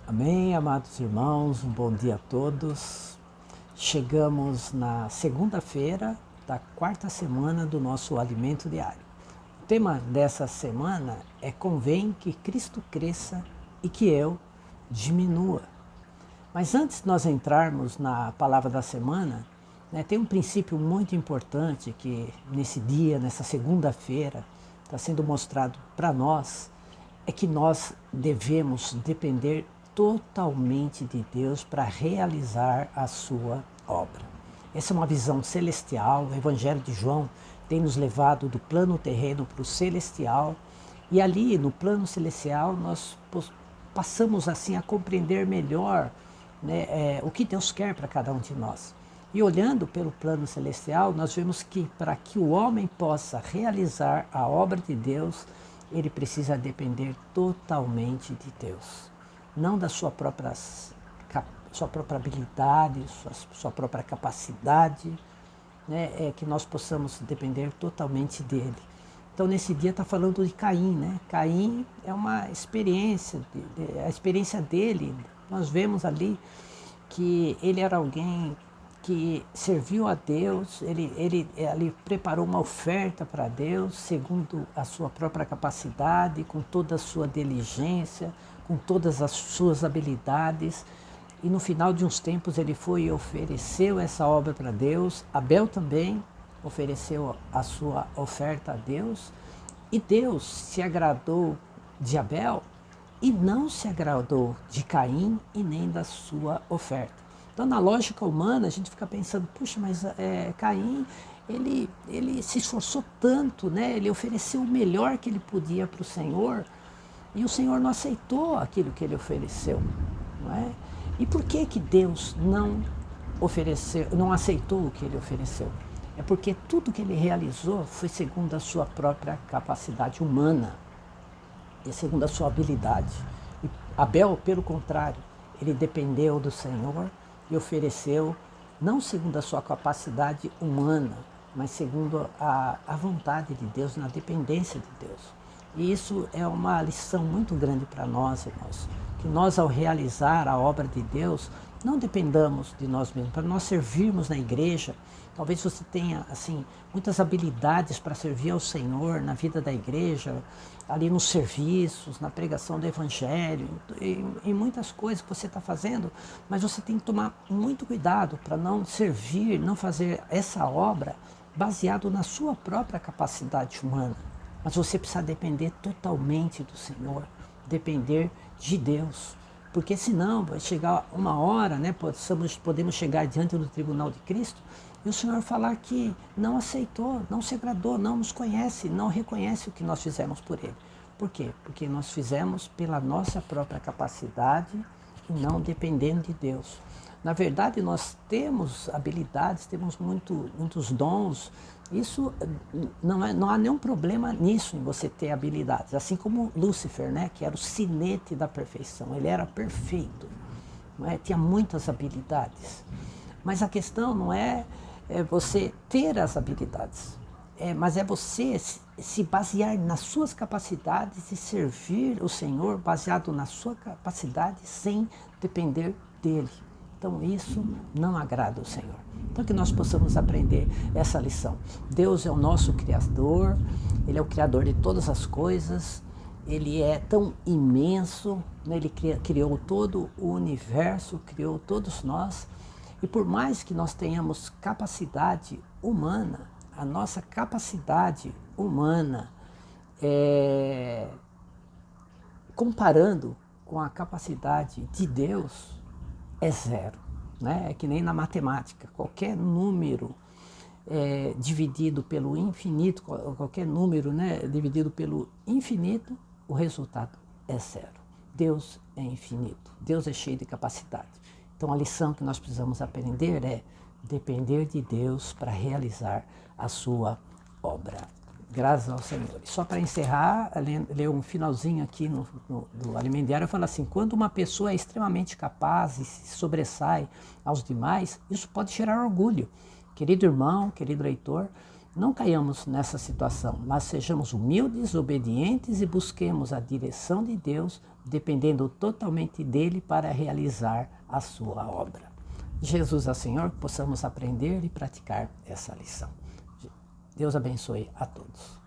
Amém, amados irmãos, um bom dia a todos. Chegamos na segunda-feira da quarta semana do nosso alimento diário. O tema dessa semana é Convém que Cristo cresça e que eu diminua. Mas antes de nós entrarmos na palavra da semana, tem um princípio muito importante que nesse dia, nessa segunda-feira, está sendo mostrado para nós, é que nós devemos depender totalmente de Deus para realizar a sua obra. Essa é uma visão celestial. O Evangelho de João tem nos levado do plano terreno para o celestial, e ali no plano celestial nós passamos assim a compreender melhor o que Deus quer para cada um de nós. E olhando pelo plano celestial, nós vemos que para que o homem possa realizar a obra de Deus, ele precisa depender totalmente de Deus. Não da sua própria habilidade, sua própria capacidade, é que nós possamos depender totalmente dele. Então nesse dia está falando de Caim, Caim é uma experiência, a experiência dele, nós vemos ali que ele era alguém que serviu a Deus, ele preparou uma oferta para Deus, segundo a sua própria capacidade, com toda a sua diligência, com todas as suas habilidades. E no final de uns tempos ele foi e ofereceu essa obra para Deus. Abel também ofereceu a sua oferta a Deus. E Deus se agradou de Abel e não se agradou de Caim e nem da sua oferta. Então, na lógica humana, a gente fica pensando, puxa, mas Caim, ele se esforçou tanto, ele ofereceu o melhor que ele podia para o Senhor, e o Senhor não aceitou aquilo que ele ofereceu. Não é? E por que Deus não aceitou o que ele ofereceu? É porque tudo que ele realizou foi segundo a sua própria capacidade humana, e segundo a sua habilidade. E Abel, pelo contrário, ele dependeu do Senhor e ofereceu, não segundo a sua capacidade humana, mas segundo a vontade de Deus, na dependência de Deus. E isso é uma lição muito grande para nós, irmãos, que nós, ao realizar a obra de Deus, não dependamos de nós mesmos. Para nós servirmos na igreja, talvez você tenha muitas habilidades para servir ao Senhor na vida da igreja, ali nos serviços, na pregação do Evangelho, em muitas coisas que você está fazendo, mas você tem que tomar muito cuidado para não servir, não fazer essa obra baseado na sua própria capacidade humana. Mas você precisa depender totalmente do Senhor, depender de Deus. Porque senão vai chegar uma hora, podemos chegar diante do tribunal de Cristo e o Senhor falar que não aceitou, não se agradou, não nos conhece, não reconhece o que nós fizemos por Ele. Por quê? Porque nós fizemos pela nossa própria capacidade e não dependendo de Deus. Na verdade, nós temos habilidades, temos muitos dons. Isso não há nenhum problema nisso, em você ter habilidades. Assim como Lúcifer, que era o sinete da perfeição. Ele era perfeito, tinha muitas habilidades. Mas a questão não é você ter as habilidades, mas é você se basear nas suas capacidades e servir o Senhor baseado na sua capacidade sem depender dele. Então isso não agrada o Senhor. Então que nós possamos aprender essa lição. Deus é o nosso Criador, Ele é o Criador de todas as coisas, Ele é tão imenso, Ele criou todo o universo, criou todos nós, e por mais que nós tenhamos capacidade humana, a nossa capacidade humana, comparando com a capacidade de Deus, é zero. É que nem na matemática, qualquer número dividido pelo infinito, qualquer número dividido pelo infinito, o resultado é zero. Deus é infinito, Deus é cheio de capacidade. Então a lição que nós precisamos aprender é depender de Deus para realizar a sua obra. Graças ao Senhor. E só para encerrar, ler um finalzinho aqui do Alimento Diário, fala assim: quando uma pessoa é extremamente capaz e se sobressai aos demais, isso pode gerar orgulho. Querido irmão, querido leitor, Não caiamos nessa situação, mas sejamos humildes, obedientes e busquemos a direção de Deus, dependendo totalmente dele para realizar a sua obra. Jesus é Senhor, que possamos aprender e praticar essa lição. Deus abençoe a todos.